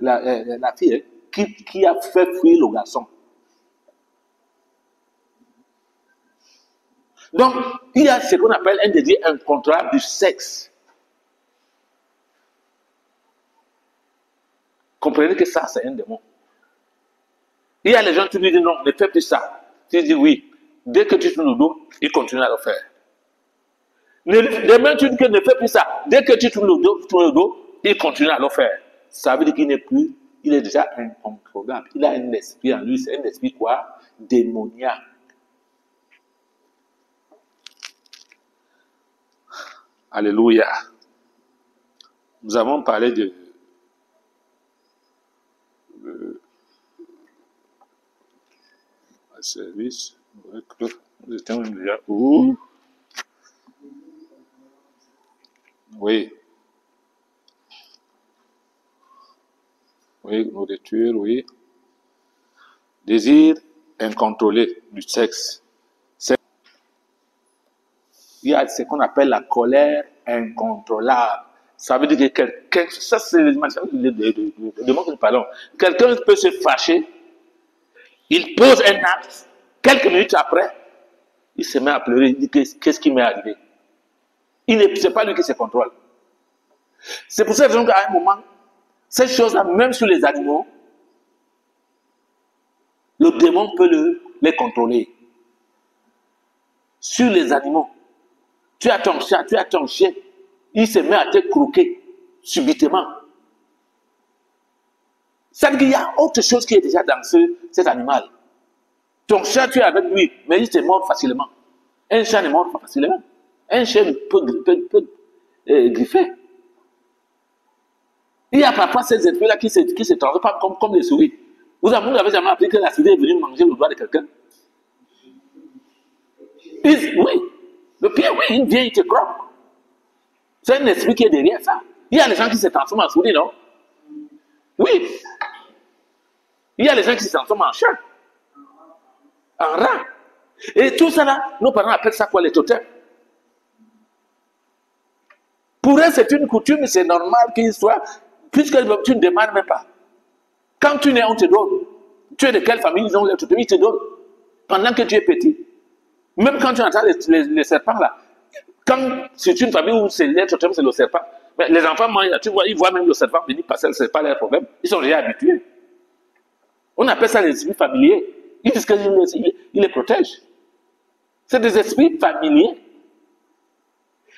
la fille hein, qui a fait fuir le garçon. Donc, il y a ce qu'on appelle un désir incontrôlable du sexe. Comprenez que ça, c'est un démon. Il y a les gens qui lui disent non, ne fais plus ça. Tu dis oui. Dès que tu tournes le dos, il continue à le faire. Demain, tu dis que ne fais plus ça. Dès que tu tournes le dos, il continue à le faire. Ça veut dire qu'il n'est plus, il est déjà incontrôlable. Il a un esprit en lui, c'est un esprit quoi? Démoniaque. Alléluia. Nous avons parlé de service. J'étais même déjà où? Oui. Oui, nourriture, oui. Désir incontrôlé du sexe. Il y a ce qu'on appelle la colère incontrôlable. Ça veut dire que quelqu'un, ça c'est le monde que nous parlons. Quelqu'un peut se fâcher, il pose un acte, quelques minutes après, il se met à pleurer, il dit qu'est-ce qui m'est arrivé. Ce n'est pas lui qui se contrôle. C'est pour cette raison qu'à un moment, cette chose-là, même sur les animaux, le démon peut les contrôler. Sur les animaux, tu as ton chat, tu as ton chien, il se met à te croquer subitement. Ça veut dire qu'il y a autre chose qui est déjà dans cet animal. Ton chat, tu es avec lui, mais il se mord facilement. Un chat ne mord pas facilement. Un chien peut griffer. Il y a parfois ces esprits-là qui se transforment comme les souris. Vous avez jamais appris que la souris est venue manger le doigt de quelqu'un? Oui. Le pied, oui, il vient, il te croque. C'est un esprit qui est derrière ça. Il y a des gens qui se transforment en souris, non? Oui. Il y a des gens qui se transforment en chat, en rat. Et tout ça là, nos parents appellent ça quoi, les totems? Pour eux, c'est une coutume, c'est normal qu'il soit, puisque tu ne demandes même pas. Quand tu nais, on te donne. Tu es de quelle famille? Ils ont les totems, ils te donnent. Pendant que tu es petit. Même quand tu entends les serpents là, quand c'est une famille où c'est les totems, c'est le serpent, mais les enfants, tu vois, ils voient même le serpent venir passer, ce n'est pas leur problème. Ils sont déjà habitués. On appelle ça les esprits familiers. Ils disent qu'ils les protègent. C'est des esprits familiers.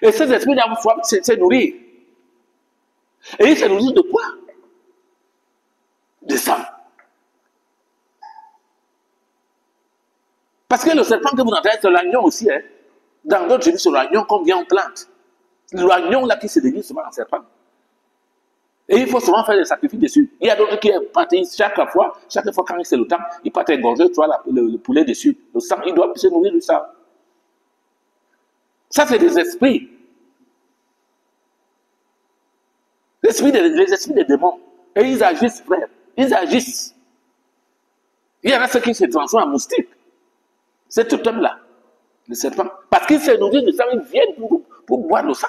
Et ces esprits doivent se nourrir. Et ils se nourrissent de quoi? De sang. Parce que le serpent que vous entendez, c'est l'oignon aussi. Hein. Dans d'autres tribus, c'est l'oignon qu'on vient en plante. L'oignon là qui se déguise souvent en serpent. Et il faut souvent faire des sacrifices dessus. Il y a d'autres qui partent chaque fois quand c'est le temps, ils partent égorger le poulet dessus. Le sang, ils doivent se nourrir de ça. Ça, c'est des esprits. Les esprits des démons. Et ils agissent, frère. Ils agissent. Il y en a ceux qui se transforment en moustiques. Cet totem-là, le serpent. Parce qu'ils se nourrissent de sang, ils viennent pour boire le sang.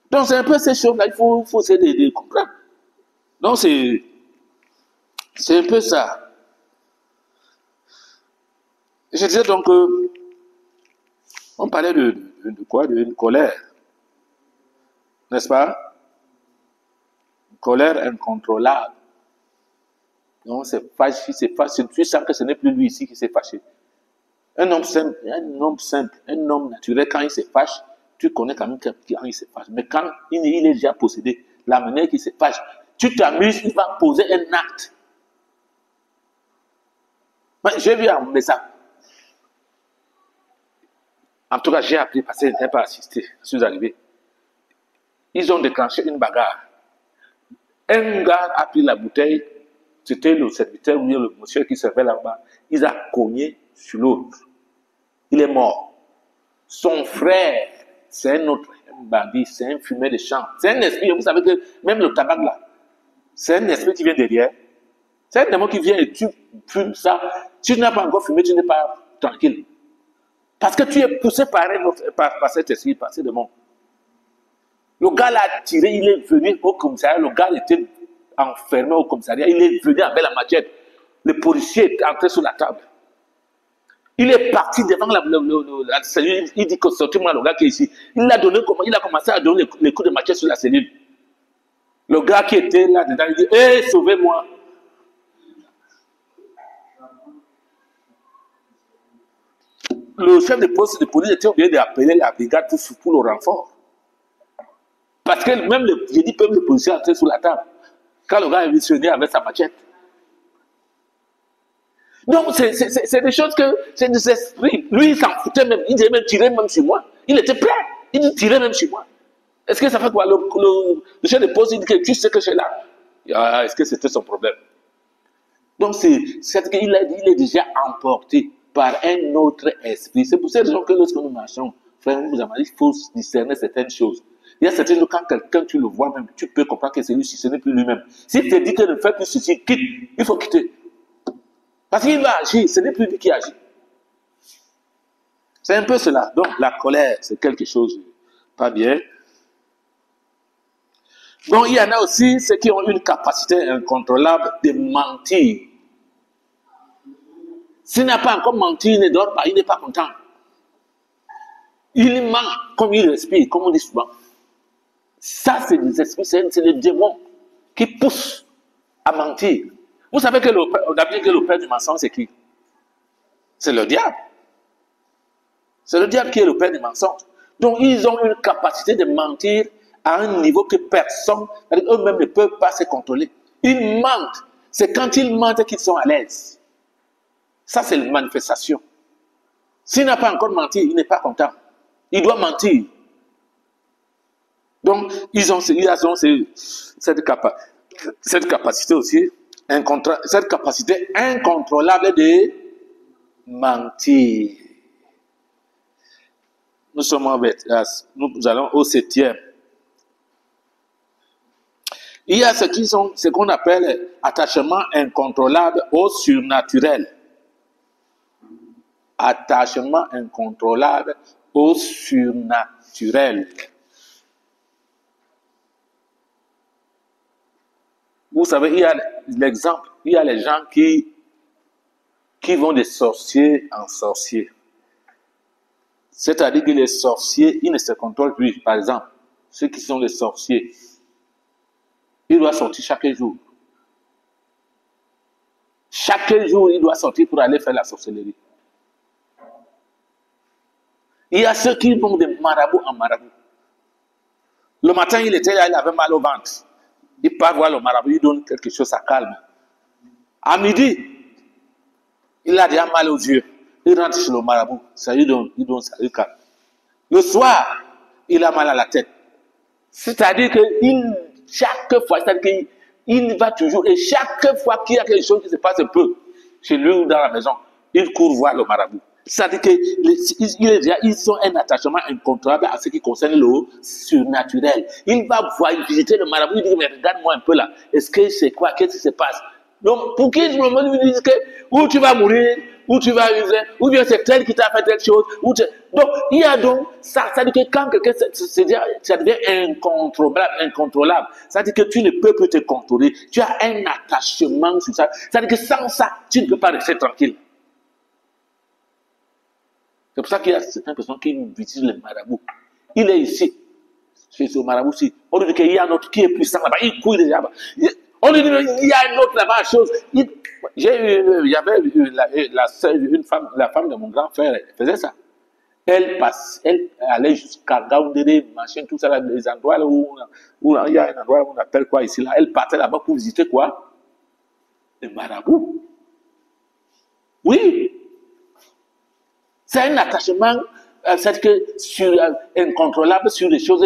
Donc, c'est un peu ces choses-là, il faut essayer de comprendre. Donc, c'est un peu ça. Je disais donc, on parlait de quoi? De colère. N'est-ce pas? Une colère incontrôlable. Donc, c'est fâché, tu sens que ce n'est plus lui ici qui s'est fâché. Un homme simple, un homme naturel, quand il se fâche, tu connais quand même quand il se fâche. Mais quand il est déjà possédé, la manière qu'il se fâche, tu t'amuses, il va poser un acte. J'ai vu un message. En tout cas, j'ai appris parce que je n'ai pas assisté. Je suis arrivé. Ils ont déclenché une bagarre. Un gars a pris la bouteille. C'était le serviteur ou le monsieur qui servait là-bas. Il a cogné sur l'autre. Il est mort. Son frère, c'est un autre bandit, c'est un fumeur de champ. C'est un esprit, vous savez que même le tabac là, c'est un esprit qui vient derrière. C'est un démon qui vient et tu fumes ça. Si tu n'as pas encore fumé, tu n'es pas tranquille. Parce que tu es poussé par cet esprit, par ce démon. Le gars l'a tiré, il est venu au commissariat. Le gars était enfermé au commissariat. Il est venu avec la machette. Le policier est entré sur la table. Il est parti devant la cellule. Il dit que sortez-moi le gars qui est ici. Il a commencé à donner les coups de machette sur la cellule. Le gars qui était là dedans, il dit hé, sauvez-moi. Le chef de poste de police était obligé d'appeler la brigade pour le renfort. Parce que même le policier est entré sur la table. Quand le gars est missionné avec sa machette. Donc, c'est des choses que, c'est des esprits. Lui, il s'en foutait même. Il disait même tirer même sur moi. Il était prêt. Il dit tirer même sur moi. Est-ce que ça fait quoi? Le chef de poste, il dit que tu sais que je suis là. Est-ce que c'était son problème? Donc, c'est qu'il est déjà emporté par un autre esprit. C'est pour cette raison que lorsque nous marchons, frère, vous avez dit, il faut discerner certaines choses. Il y a certaines choses, quand quelqu'un, tu le vois même, tu peux comprendre que c'est lui-ci, ce n'est plus lui-même. S'il te dit que ne fais plus ceci, quitte, il faut quitter. Parce qu'il va agir, ce n'est plus lui qui agit. C'est un peu cela. Donc, la colère, c'est quelque chose de pas bien. Donc, il y en a aussi ceux qui ont une capacité incontrôlable de mentir. S'il n'a pas encore menti, il ne dort pas, il n'est pas content. Il ment comme il respire, comme on dit souvent. Ça, c'est des esprits, c'est les démons qui poussent à mentir. Vous savez que le père du mensonge, c'est qui? C'est le diable. C'est le diable qui est le père du mensonge. Donc, ils ont une capacité de mentir à un niveau que personne, eux-mêmes ne peuvent pas se contrôler. Ils mentent. C'est quand ils mentent qu'ils sont à l'aise. Ça, c'est une manifestation. S'il n'a pas encore menti, il n'est pas content. Il doit mentir. Donc, ils ont cette capacité aussi, cette capacité incontrôlable de mentir. Nous allons au 7e. Il y a ce qu'on appelle attachement incontrôlable au surnaturel. Attachement incontrôlable au surnaturel. Vous savez, il y a l'exemple, il y a les gens qui vont de sorcier en sorcier. C'est-à-dire que les sorciers, ils ne se contrôlent plus. Par exemple, ceux qui sont les sorciers, ils doivent sortir chaque jour. Chaque jour, il doit sortir pour aller faire la sorcellerie. Il y a ceux qui vont de marabout en marabout. Le matin, il était là, il avait mal au ventre. Il part voir le marabout, il donne quelque chose, ça calme. À midi, il a déjà mal aux yeux. Il rentre chez le marabout, ça lui donne, ça lui calme. Le soir, il a mal à la tête. C'est-à-dire que chaque fois, c'est-à-dire qu'il va toujours, et chaque fois qu'il y a quelque chose qui se passe un peu chez lui ou dans la maison, il court voir le marabout. C'est-à-dire qu'ils ont un attachement incontrôlable à ce qui concerne le surnaturel. Il va visiter le marabout, il dit, mais regarde-moi un peu là, est-ce que c'est quoi, qu'est-ce qui se passe? Donc, pour qu'il lui dise que ou tu vas mourir, ou tu vas vivre, ou bien c'est tel qui t'a fait quelque chose. Donc, il y a donc, ça veut dire que quand quelqu'un, ça devient incontrôlable. Ça veut dire que tu ne peux plus te contrôler. Tu as un attachement sur ça. Ça veut dire que sans ça, tu ne peux pas rester tranquille. C'est pour ça qu'il y a certaines personnes qui visitent le marabout. Il est ici, chez ce marabout-ci. On lui dit qu'il y a un autre qui est puissant là-bas, il couille déjà là-bas. On lui dit qu'il y a un autre là-bas, chose. Il y avait la femme de mon grand frère, elle faisait ça. Elle allait jusqu'à Gaoundéré, machin, tout ça, là, les endroits là où il y a un endroit où on appelle quoi ici là. Elle partait là-bas pour visiter quoi? Le marabout. Oui. C'est un attachement incontrôlable sur des choses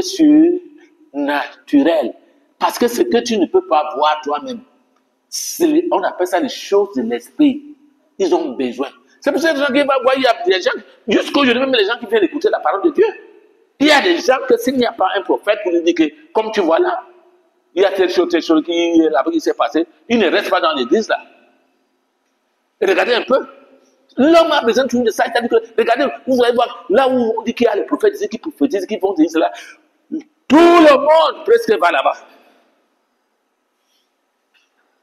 surnaturelles. Parce que ce que tu ne peux pas voir toi-même, on appelle ça les choses de l'esprit. Ils ont besoin. C'est pour ça que les gens qui vont voir, il y a des gens, jusqu'aujourd'hui même les gens qui viennent écouter la parole de Dieu. Il y a des gens que s'il n'y a pas un prophète pour lui dire que, comme tu vois là, il y a telle chose qui s'est passé, il ne reste pas dans l'église là. Et regardez un peu. L'homme a besoin toujours de ça. C'est-à-dire que, regardez, vous allez voir, là où on dit qu'il y a les prophètes qui prophétisent, qui vont dire cela, tout le monde presque va là-bas.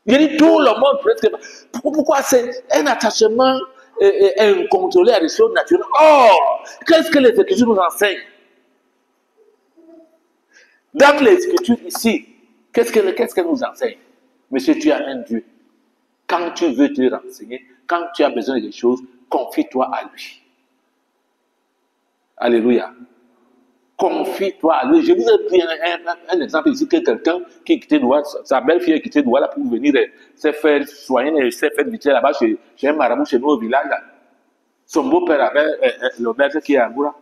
Il dit tout le monde presque va. Pourquoi c'est un attachement incontrôlé à des choses naturelles? Or, qu'est-ce que les Écritures nous enseignent? Dans les Écritures ici, qu'est-ce qu'elles nous enseignent? Monsieur, tu as un Dieu. Quand tu veux te renseigner, quand tu as besoin de quelque chose, confie-toi à lui. Alléluia. Confie-toi à lui. Je vous ai pris un exemple ici que quelqu'un qui quittait Douala, sa belle-fille a quitté Douala pour venir se faire soigner, se faire visiter là-bas chez un marabout chez nous au village. Là. Son beau-père avait l'auberge qui est à Goura.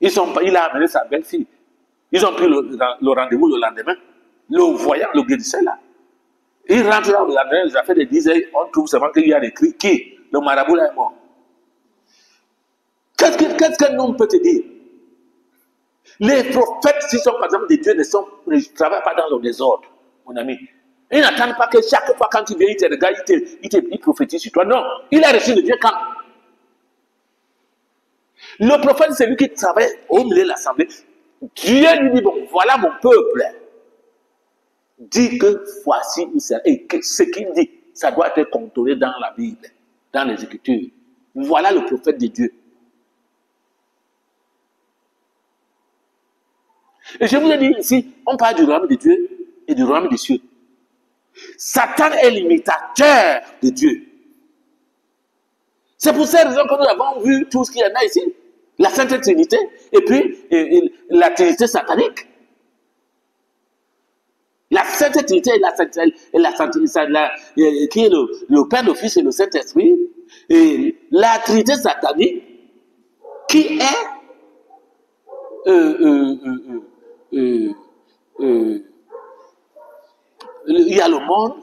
Il a amené sa belle-fille. Ils ont pris le rendez-vous le lendemain. Le voyant, le guérisseur là. Il rentre là, il a fait des dizaines, on trouve seulement qu'il y a des cris. Qui? Le marabout là est mort. Qu'est-ce qu'un homme peut te dire? Les prophètes, s'ils sont par exemple des dieux, ne travaillent pas dans le désordre, mon ami. Ils n'attendent pas que chaque fois quand il vient, il te regarde, il prophétise sur toi. Non, il a reçu de Dieu quand? Le prophète, c'est lui qui travaille au milieu de l'assemblée. Dieu lui dit, bon, voilà mon peuple. Dit que voici où c'est. Et que ce qu'il dit, ça doit être contrôlé dans la Bible, dans les Écritures. Voilà le prophète de Dieu. Et je vous ai dit ici, on parle du royaume de Dieu et du royaume des cieux. Satan est l'imitateur de Dieu. C'est pour cette raison que nous avons vu tout ce qu'il y en a ici. La Sainte Trinité et puis la Trinité satanique. La Sainte Trinité et qui est le Père, le Fils et le Saint-Esprit. Et la Trinité satanique qui est il y a le monde,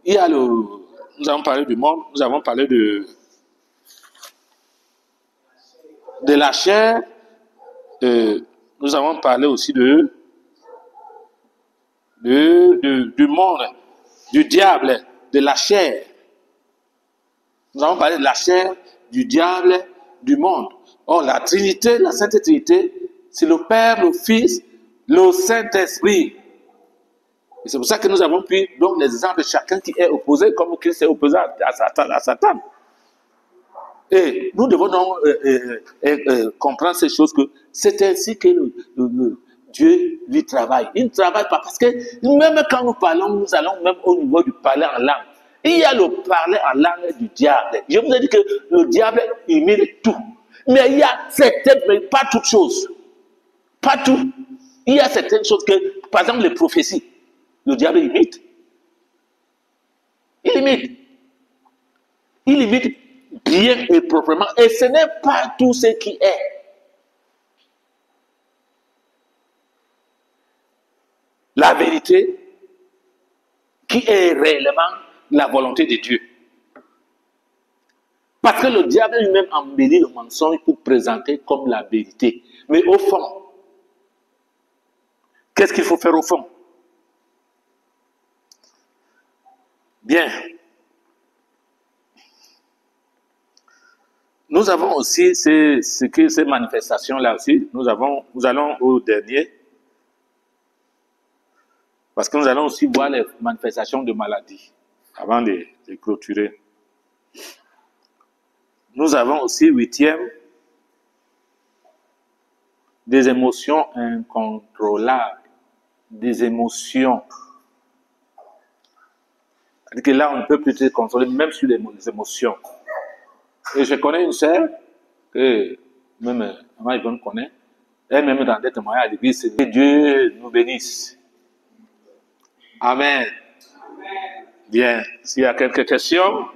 il y a nous avons parlé du monde, nous avons parlé de la chair, nous avons parlé aussi du monde, du diable, de la chair. Nous avons parlé de la chair, du diable, du monde. Or, la Trinité, la Sainte Trinité, c'est le Père, le Fils, le Saint-Esprit. Et c'est pour ça que nous avons pris donc les exemples de chacun qui est opposé, comme Christ est opposé à Satan. Et nous devons donc comprendre ces choses, que c'est ainsi que Dieu lui travaille. Il ne travaille pas parce que même quand nous parlons, nous allons même au niveau du parler en langue. Il y a le parler en langue du diable. Je vous ai dit que le diable imite tout. Mais il y a certaines, mais pas toutes choses. Pas tout. Il y a certaines choses que, par exemple, les prophéties, le diable imite. Il imite. Il imite bien et proprement. Et ce n'est pas tout ce qui est. La vérité, qui est réellement la volonté de Dieu. Parce que le diable lui-même embellit le mensonge pour présenter comme la vérité. Mais au fond, qu'est-ce qu'il faut faire au fond? Bien. Nous avons aussi ces manifestations-là aussi. Nous allons au dernier. Parce que nous allons aussi voir les manifestations de maladie avant de clôturer. Nous avons aussi, 8e, des émotions incontrôlables. Des émotions. C'est-à-dire que là, on ne peut plus se contrôler, même sur les émotions. Et je connais une sœur, que même Maman Yvonne connaît, elle-même dans des témoignages à l'église, c'est que Dieu nous bénisse. Amen. Bien. S'il y a quelques questions.